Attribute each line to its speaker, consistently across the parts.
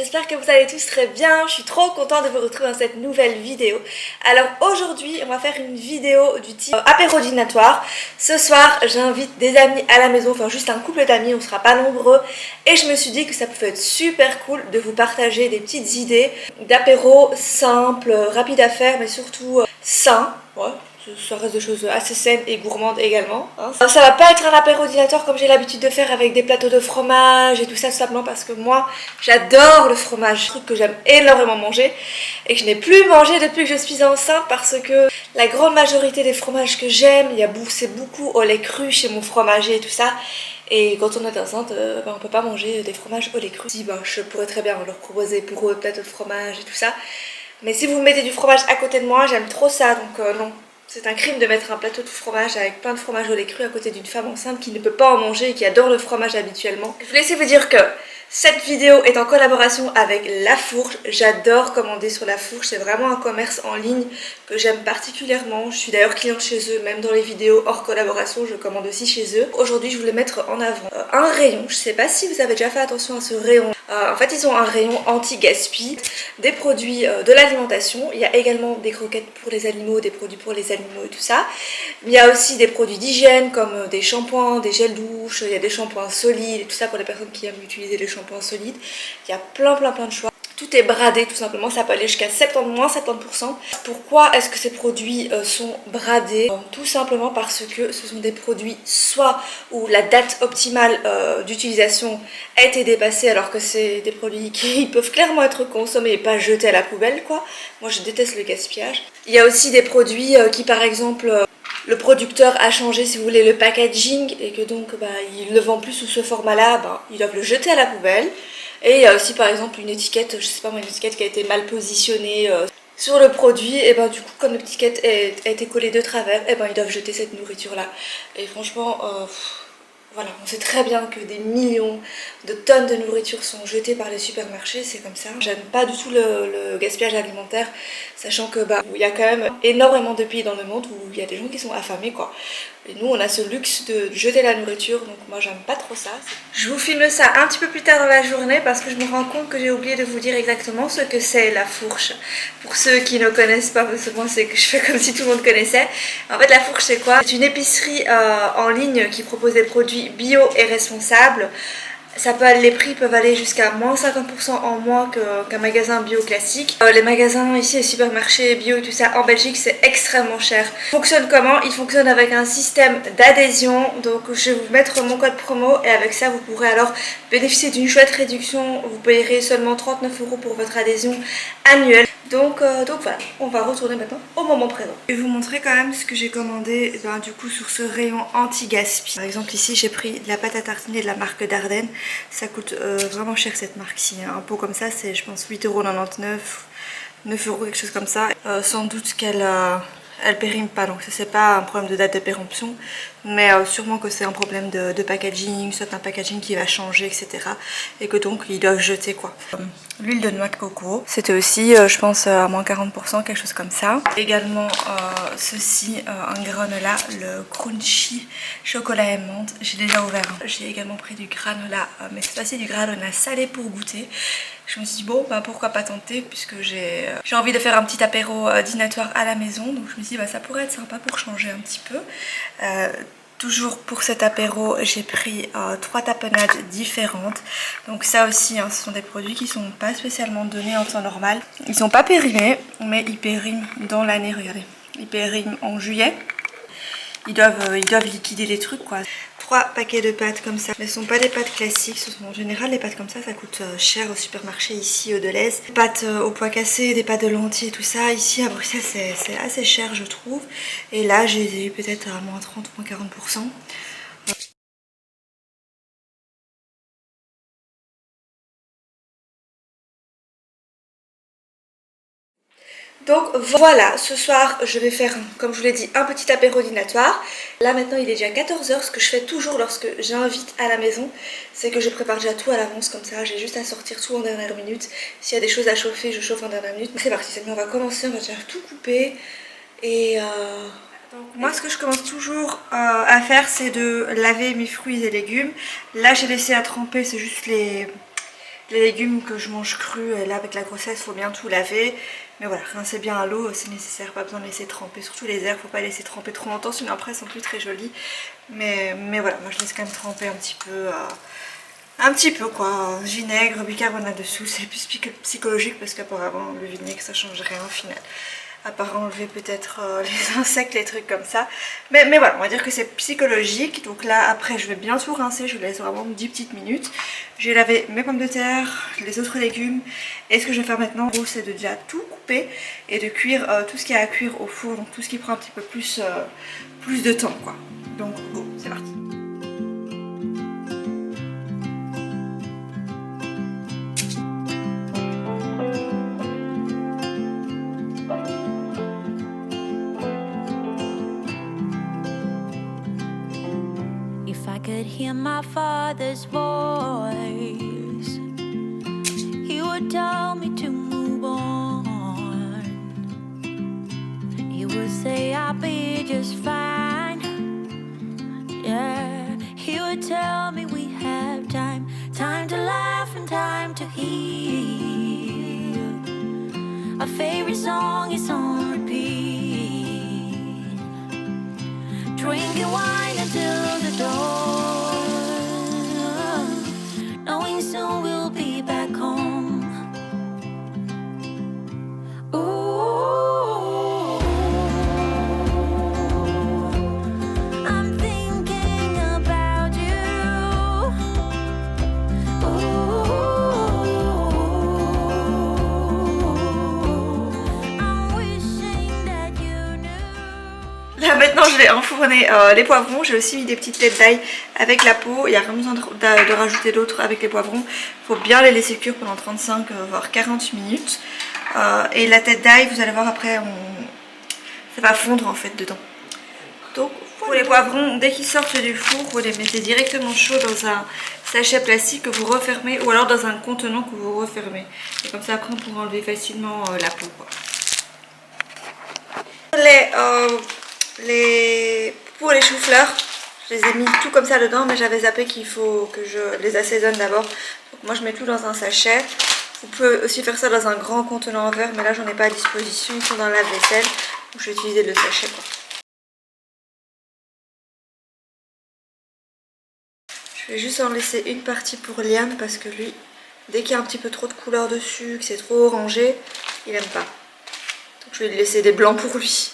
Speaker 1: j'espère que vous allez tous très bien. Je suis trop contente de vous retrouver dans cette nouvelle vidéo. Alors aujourd'hui, on va faire une vidéo du type apéro dînatoire. Ce soir, j'invite des amis à la maison, enfin juste un couple d'amis, on sera pas nombreux. Et je me suis dit que ça pouvait être super cool de vous partager des petites idées d'apéro simples, rapides à faire, mais surtout sains. Ouais. Ça reste des choses assez saines et gourmandes également. Hein. Ça va pas être un apéro dînatoire comme j'ai l'habitude de faire avec des plateaux de fromage et tout ça, simplement parce que moi j'adore le fromage, un truc que j'aime énormément manger et que je n'ai plus mangé depuis que je suis enceinte parce que la grande majorité des fromages que j'aime, c'est beaucoup au lait cru chez mon fromager et tout ça. Et quand on est enceinte, on peut pas manger des fromages au lait cru. Si, je pourrais très bien leur proposer pour eux plateau de fromage et tout ça. Mais si vous mettez du fromage à côté de moi, j'aime trop ça, donc non. C'est un crime de mettre un plateau de fromage avec plein de fromage au lait cru à côté d'une femme enceinte qui ne peut pas en manger et qui adore le fromage habituellement. Je voulais laisser vous dire que cette vidéo est en collaboration avec La Fourche. J'adore commander sur La Fourche, c'est vraiment un commerce en ligne que j'aime particulièrement. Je suis d'ailleurs cliente chez eux, même dans les vidéos hors collaboration, je commande aussi chez eux. Aujourd'hui, je voulais mettre en avant un rayon. Je sais pas si vous avez déjà fait attention à ce rayon. En fait, ils ont un rayon anti-gaspi, des produits de l'alimentation. Il y a également des croquettes pour les animaux, des produits pour les animaux et tout ça. Il y a aussi des produits d'hygiène comme des shampoings, des gels douche, il y a des shampoings solides et tout ça pour les personnes qui aiment utiliser les shampoings solides. Il y a plein de choix. Tout est bradé tout simplement, ça peut aller jusqu'à moins 70%. Pourquoi est-ce que ces produits sont bradés? Tout simplement parce que ce sont des produits soit où la date optimale d'utilisation a été dépassée, alors que c'est des produits qui peuvent clairement être consommés et pas jetés à la poubelle quoi. Moi je déteste le gaspillage. Il y a aussi des produits qui par exemple... le producteur a changé, si vous voulez, le packaging et que donc il ne vend plus sous ce format-là, ils doivent le jeter à la poubelle. Et il y a aussi par exemple une étiquette, je sais pas moi, une étiquette qui a été mal positionnée sur le produit, et du coup comme l'étiquette a été collée de travers, ils doivent jeter cette nourriture-là. Et franchement, voilà, on sait très bien que des millions de tonnes de nourriture sont jetées par les supermarchés, c'est comme ça. J'aime pas du tout le gaspillage alimentaire, sachant que il y a quand même énormément de pays dans le monde où il y a des gens qui sont affamés quoi. Et nous on a ce luxe de jeter la nourriture, donc moi j'aime pas trop ça. Je vous filme ça un petit peu plus tard dans la journée parce que je me rends compte que j'ai oublié de vous dire exactement ce que c'est La Fourche. Pour ceux qui ne connaissent pas, parce que moi c'est que je fais comme si tout le monde connaissait. En fait La Fourche c'est quoi? C'est une épicerie en ligne qui propose des produits bio et responsables. Les prix peuvent aller jusqu'à moins 50% en moins qu'un magasin bio classique. Les magasins ici, les supermarchés bio et tout ça en Belgique, c'est extrêmement cher. Fonctionne comment? Il fonctionne avec un système d'adhésion. Donc je vais vous mettre mon code promo et avec ça vous pourrez alors bénéficier d'une chouette réduction. Vous payerez seulement 39 € pour votre adhésion annuelle. Donc voilà, on va retourner maintenant au moment présent. Je vais vous montrer quand même ce que j'ai commandé du coup sur ce rayon anti-gaspi. Par exemple ici j'ai pris de la pâte à tartiner de la marque Dardenne. Ça coûte vraiment cher cette marque-ci. Un pot comme ça c'est je pense 8,99 €, 9 €, quelque chose comme ça. Sans doute qu'elle elle périme pas, donc ça c'est pas un problème de date de péremption, mais sûrement que c'est un problème de packaging, soit un packaging qui va changer, etc. Et que donc ils doivent jeter quoi. L'huile de noix de coco, c'était aussi je pense à moins 40%, quelque chose comme ça. Également ceci, un granola, le crunchy chocolat et menthe, j'ai déjà ouvert. J'ai également pris du granola, mais cette fois-ci du granola salé pour goûter. Je me suis dit bon pourquoi pas tenter puisque j'ai envie de faire un petit apéro dînatoire à la maison, donc je me suis dit ça pourrait être sympa pour changer un petit peu. Toujours pour cet apéro j'ai pris 3 tapenades différentes, donc ça aussi ce sont des produits qui sont pas spécialement donnés en temps normal. Ils sont pas périmés mais ils périment dans l'année, regardez, ils périment en juillet. Ils doivent liquider les trucs quoi. 3 paquets de pâtes comme ça, mais ce ne sont pas des pâtes classiques, ce sont en général les pâtes comme ça coûte cher au supermarché ici au Delhaize. Des pâtes au pois cassé, des pâtes de lentilles et tout ça, ici à Bruxelles c'est assez cher je trouve. Et là j'ai eu peut-être à moins 30, moins 40%. Donc voilà, ce soir je vais faire, comme je vous l'ai dit, un petit apéro dînatoire. Là maintenant il est déjà 14 h, ce que je fais toujours lorsque j'invite à la maison, c'est que je prépare déjà tout à l'avance comme ça, j'ai juste à sortir tout en dernière minute. S'il y a des choses à chauffer, je chauffe en dernière minute. C'est parti, on va commencer, on va déjà tout couper. Et donc moi ce que je commence toujours à faire c'est de laver mes fruits et légumes. Là j'ai laissé à tremper, c'est juste les légumes que je mange crus, et là avec la grossesse, il faut bien tout laver. Mais voilà, rincer bien à l'eau, c'est nécessaire, pas besoin de laisser tremper. Surtout les herbes, faut pas les laisser tremper trop longtemps, sinon après elles sont plus très jolies. Mais voilà, moi je laisse quand même tremper un petit peu quoi. Vinaigre, bicarbonate de soude, c'est plus psychologique parce qu'apparemment le vinaigre ça change rien au final. À part enlever peut-être les insectes, les trucs comme ça. Mais voilà, on va dire que c'est psychologique. Donc là, après, je vais bien tout rincer. Je laisse vraiment 10 petites minutes. J'ai lavé mes pommes de terre, les autres légumes. Et ce que je vais faire maintenant, c'est de déjà tout couper et de cuire tout ce qu'il y a à cuire au four. Donc tout ce qui prend un petit peu plus de temps, quoi. Donc, go, c'est parti.
Speaker 2: Could hear my father's voice, he would tell me to move on. He would say I'll be just fine. Yeah, he would tell me we have time, time to laugh and time to heal. Our favorite song is on repeat, drinking wine until the dawn. Knowing soon we'll be back home. Ooh, I'm thinking about you. Ooh, I'm wishing that you knew.
Speaker 1: Là maintenant je vais enfourner les poivrons. J'ai aussi mis des petites têtes d'ail avec la peau. Il n'y a rien besoin de rajouter d'autres avec les poivrons. Il faut bien les laisser cuire pendant 35 voire 40 minutes. Et la tête d'ail, vous allez voir après, ça va fondre en fait dedans. Donc pour les poivrons, dès qu'ils sortent du four, vous les mettez directement chauds dans un sachet plastique que vous refermez ou alors dans un contenant que vous refermez. Et comme ça après on pourra enlever facilement la peau, quoi. Pour les choux-fleurs, je les ai mis tout comme ça dedans, mais j'avais zappé qu'il faut que je les assaisonne d'abord. Donc moi je mets tout dans un sachet. Vous pouvez aussi faire ça dans un grand contenant en verre, mais là j'en ai pas à disposition, ils sont dans la vaisselle. Donc je vais utiliser le sachet, quoi. Je vais juste en laisser une partie pour Liam parce que lui, dès qu'il y a un petit peu trop de couleur dessus, que c'est trop orangé, il aime pas. Donc je vais lui laisser des blancs pour lui.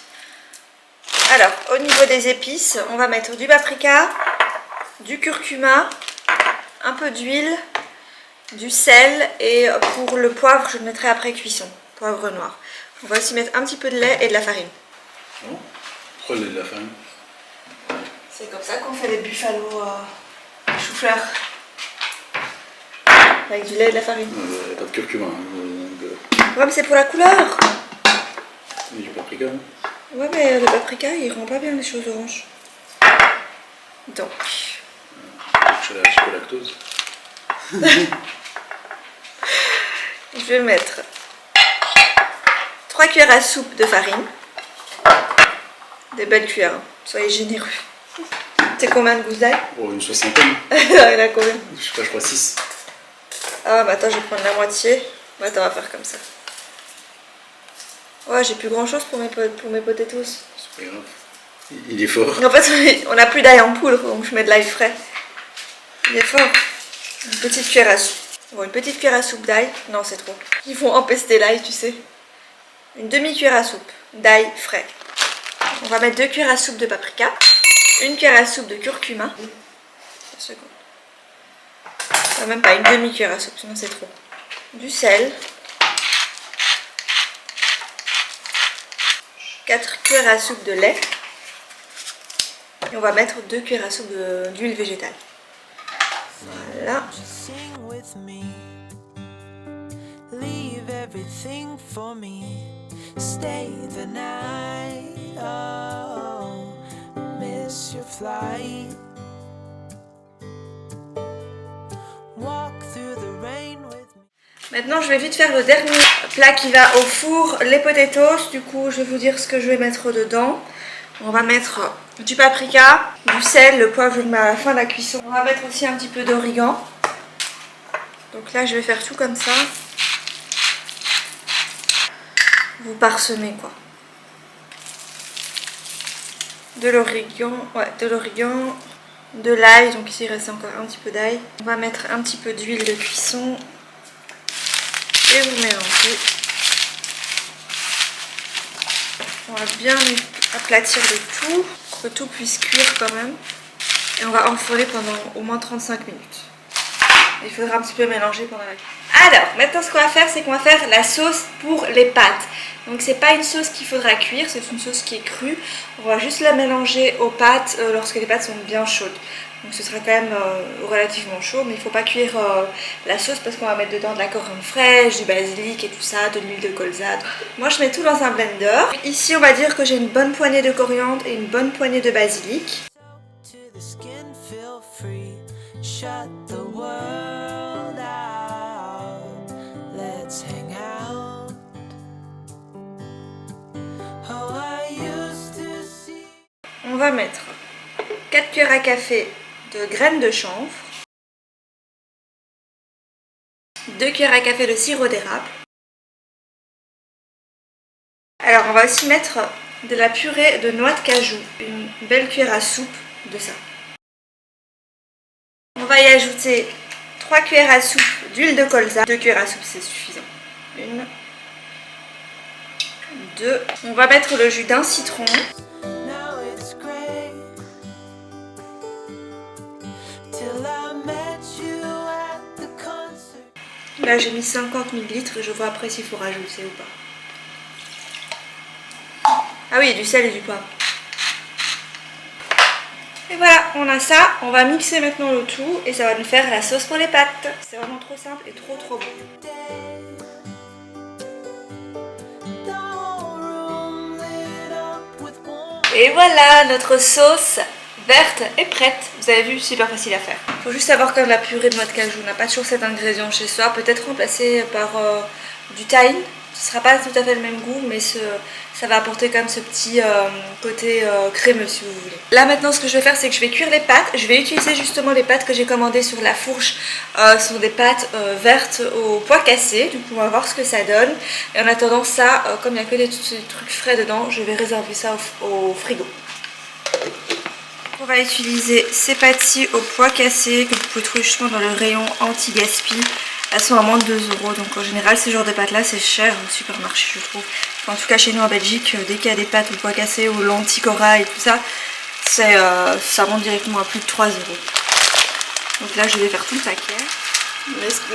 Speaker 1: Alors, au niveau des épices, on va mettre du paprika, du curcuma, un peu d'huile, du sel et pour le poivre, je le mettrai après cuisson, poivre noir. On va aussi mettre un petit peu de lait et de la farine.
Speaker 3: Oh, pourquoi le lait et de la farine?
Speaker 1: C'est comme ça qu'on fait les buffalo chou-fleur. Avec du lait et de la farine.
Speaker 3: Pas de curcuma.
Speaker 1: Ouais, mais c'est pour la couleur.
Speaker 3: Et du paprika. Hein.
Speaker 1: Ouais, mais le paprika, il rend pas bien les choses oranges. Donc.
Speaker 3: Je la lactose.
Speaker 1: Je vais mettre 3 cuillères à soupe de farine. Des belles cuillères, hein. Soyez généreux. C'est combien de gousses d'ail?
Speaker 3: Oh, une soixantaine.
Speaker 1: Il a combien?
Speaker 3: Je sais pas, je crois 6.
Speaker 1: Ah, bah attends, je vais prendre la moitié. Bah attends, on va faire comme ça. Ouais, j'ai plus grand chose pour mes potatoes.
Speaker 3: C'est pas grave. Il est fort.
Speaker 1: En fait, on n'a plus d'ail en poudre, donc je mets de l'ail frais. Il est fort. Une petite cuillère à soupe. Bon, une petite cuillère à soupe d'ail. Non, c'est trop. Ils vont empester l'ail, tu sais. Une demi-cuillère à soupe d'ail frais. On va mettre 2 cuillères à soupe de paprika. 1 cuillère à soupe de curcuma. 2 secondes. Enfin, même pas une demi-cuillère à soupe, sinon c'est trop. Du sel. 4 cuillères à soupe de lait. Et on va mettre 2 cuillères à soupe d'huile végétale. Voilà. Maintenant je vais vite faire le dernier plat qui va au four, les potatoes. Du coup je vais vous dire ce que je vais mettre dedans. On va mettre du paprika, du sel, le poivre je le mets à la fin de la cuisson. On va mettre aussi un petit peu d'origan. Donc là je vais faire tout comme ça. Vous parsemez quoi. De l'origan, de l'ail, donc ici il reste encore un petit peu d'ail. On va mettre un petit peu d'huile de cuisson et vous mélangez. On va bien aplatir le tout, pour que tout puisse cuire quand même. Et on va enfourner pendant au moins 35 minutes. Il faudra un petit peu mélanger pendant la cuisson. Alors, maintenant ce qu'on va faire, c'est qu'on va faire la sauce pour les pâtes. Donc c'est pas une sauce qu'il faudra cuire, c'est une sauce qui est crue. On va juste la mélanger aux pâtes lorsque les pâtes sont bien chaudes. Donc ce sera quand même relativement chaud, mais il ne faut pas cuire la sauce parce qu'on va mettre dedans de la coriandre fraîche, du basilic et tout ça, de l'huile de colza. Moi je mets tout dans un blender. Ici on va dire que j'ai une bonne poignée de coriandre et une bonne poignée de basilic. On va mettre 4 cuillères à café de graines de chanvre, 2 cuillères à café de sirop d'érable. Alors on va aussi mettre de la purée de noix de cajou, une belle cuillère à soupe de ça. On va y ajouter 3 cuillères à soupe d'huile de colza, 2 cuillères à soupe c'est suffisant. 1, 2. On va mettre le jus d'un citron. Là j'ai mis 50 ml et je vois après s'il faut rajouter ou pas. Ah oui, du sel et du poivre. Et voilà, on a ça. On va mixer maintenant le tout et ça va nous faire la sauce pour les pâtes. C'est vraiment trop simple et trop bon. Et voilà, notre sauce verte est prête. Vous avez vu, super facile à faire. Il faut juste savoir que la purée de noix de cajou n'a pas toujours cet ingrédient chez soi. Peut-être remplacé par du thyme. Ce sera pas tout à fait le même goût, mais ça va apporter quand même ce petit côté crémeux si vous voulez. Là maintenant ce que je vais faire, c'est que je vais cuire les pâtes. Je vais utiliser justement les pâtes que j'ai commandées sur la fourche. Ce sont des pâtes vertes au pois cassé. Du coup on va voir ce que ça donne. Et en attendant ça, comme il n'y a que des trucs frais dedans, je vais réserver ça au frigo. On va utiliser ces pâtes-ci au pois cassé que vous pouvez trouver justement dans le rayon anti-gaspi. Elles sont à moins de 2 €. Donc en général ces genres de pâtes là c'est cher au supermarché je trouve. Enfin, en tout cas chez nous en Belgique, dès qu'il y a des pâtes au pois cassé ou lentilles corail et tout ça, ça monte directement à plus de 3 €. Donc là je vais faire tout le paquet.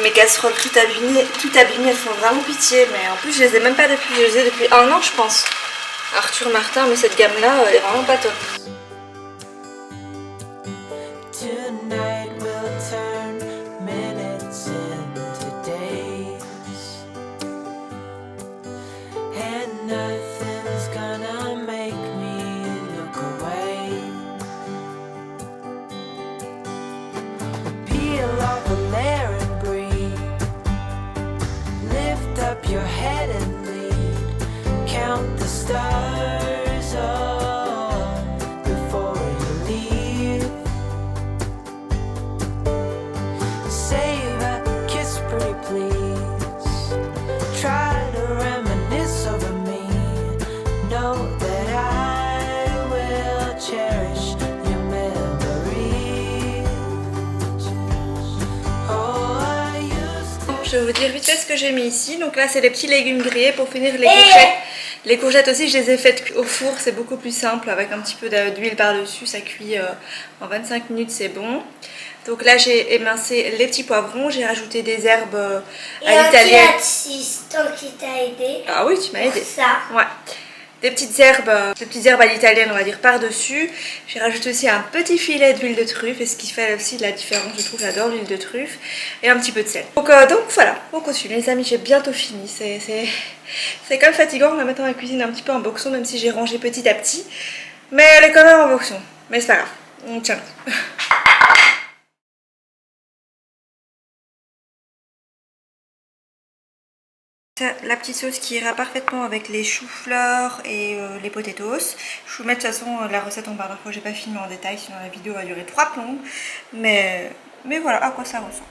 Speaker 1: Mes casseroles tout abîmées, elles font vraiment pitié. Mais en plus je les ai même pas depuis, je les ai depuis 1 an je pense. Arthur Martin, mais cette gamme là elle est vraiment pas top. Je vais vous dire vite fait ce que j'ai mis ici. Donc là c'est les petits légumes grillés pour finir les courgettes. Les courgettes aussi je les ai faites au four, c'est beaucoup plus simple avec un petit peu d'huile par dessus, ça cuit en 25 minutes, c'est bon. Donc là j'ai émincé les petits poivrons, j'ai rajouté des herbes à l'italienne.
Speaker 4: Assistant qui t'a aidé.
Speaker 1: Ah oui, tu m'as aidé.
Speaker 4: Ça.
Speaker 1: Ouais. Des petites herbes à l'italienne on va dire par dessus. J'ai rajouté aussi un petit filet d'huile de truffe et ce qui fait aussi la différence, je trouve, j'adore l'huile de truffe. Et un petit peu de sel. Donc voilà, on continue les amis, j'ai bientôt fini. C'est quand même fatigant, on va mettre la cuisine un petit peu en boxon même si j'ai rangé petit à petit. Mais elle est quand même en boxon. Mais c'est pas grave, on tient. La petite sauce qui ira parfaitement avec les choux-fleurs et les potatoes. Je vous mets de toute façon la recette en barre d'infos, j'ai pas filmé en détail sinon la vidéo va durer 3 plombes. Mais voilà à quoi ça ressemble.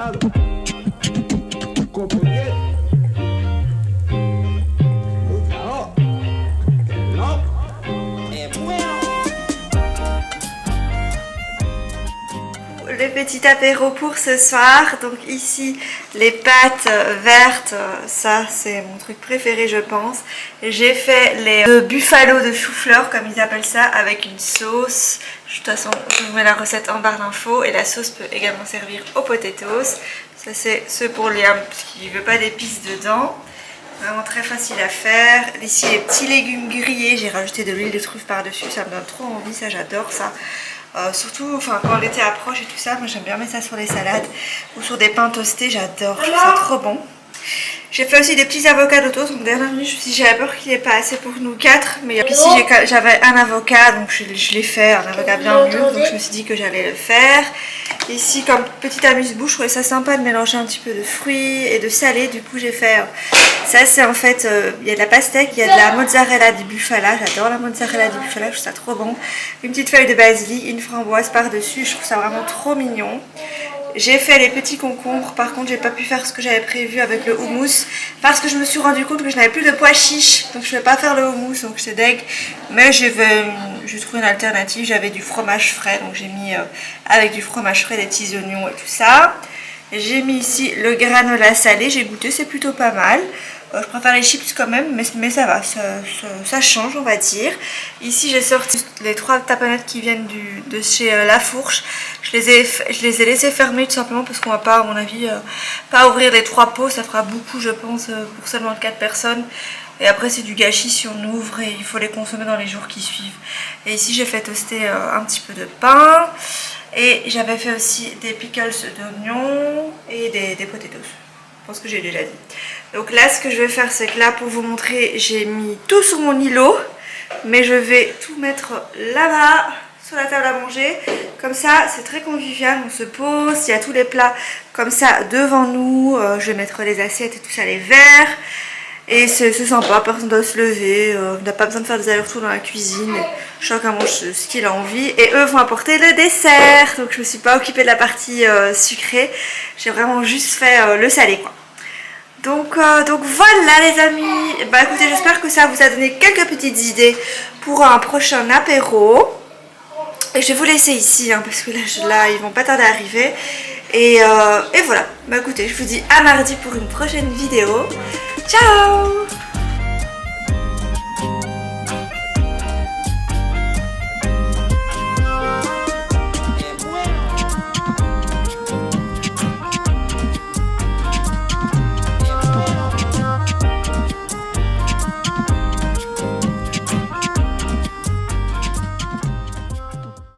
Speaker 1: Le petit apéro pour ce soir. Donc ici les pâtes vertes, ça c'est mon truc préféré je pense. J'ai fait les buffalo de chou-fleur comme ils appellent ça, avec une sauce. De toute façon je vous mets la recette en barre d'infos, et la sauce peut également servir aux potatoes. Ça c'est ce pour Liam parce qu'il ne veut pas d'épices dedans. Vraiment très facile à faire. Ici les petits légumes grillés, j'ai rajouté de l'huile de truffe par dessus, ça me donne trop envie, ça j'adore ça. Surtout quand l'été approche et tout ça, moi j'aime bien mettre ça sur les salades ou sur des pains toastés, j'adore, je trouve ça trop bon. J'ai fait aussi des petits avocats d'auto, donc dernière minute je me suis dit j'avais peur qu'il n'y ait pas assez pour nous 4, mais ici j'avais un avocat, donc je l'ai fait, un avocat bien mûr, donc je me suis dit que j'allais le faire. Ici comme petite amuse-bouche, je trouvais ça sympa de mélanger un petit peu de fruits et de salé, du coup j'ai fait ça, c'est en fait, il y a de la pastèque, il y a de la mozzarella di bufala, j'adore la mozzarella di bufala, je trouve ça trop bon. Une petite feuille de basilic, une framboise par dessus, je trouve ça vraiment trop mignon. J'ai fait les petits concombres, par contre j'ai pas pu faire ce que j'avais prévu avec le houmous parce que je me suis rendu compte que je n'avais plus de pois chiches, donc je vais pas faire le houmous, donc c'est deg. Mais j'ai trouvé une alternative, j'avais du fromage frais, donc j'ai mis avec du fromage frais, des petits oignons et tout ça. J'ai mis ici le granola salé, j'ai goûté, c'est plutôt pas mal. Je préfère les chips quand même, mais ça va, ça change on va dire. Ici j'ai sorti les 3 tapenades qui viennent de chez La Fourche. Je les ai laissées fermer tout simplement parce qu'on va pas, à mon avis, pas ouvrir les 3 pots. Ça fera beaucoup je pense pour seulement 4 personnes. Et après c'est du gâchis si on ouvre et il faut les consommer dans les jours qui suivent. Et ici j'ai fait toaster un petit peu de pain. Et j'avais fait aussi des pickles d'oignons et des potatoes. Je pense que j'ai déjà dit. Donc là ce que je vais faire c'est que là pour vous montrer j'ai mis tout sur mon îlot, mais je vais tout mettre là-bas sur la table à manger. Comme ça c'est très convivial, on se pose, il y a tous les plats comme ça devant nous. Je vais mettre les assiettes et tout ça, les verres. Et c'est sympa, personne ne doit se lever, on n'a pas besoin de faire des allers-retours dans la cuisine. Chacun mange ce qu'il a envie. Et eux vont apporter le dessert. Donc je ne me suis pas occupée de la partie sucrée. J'ai vraiment juste fait le salé quoi. Donc voilà les amis. Bah écoutez, j'espère que ça vous a donné quelques petites idées pour un prochain apéro. Et je vais vous laisser ici hein, parce que là ils vont pas tarder à arriver. Et voilà. Bah écoutez, je vous dis à mardi pour une prochaine vidéo. Ciao!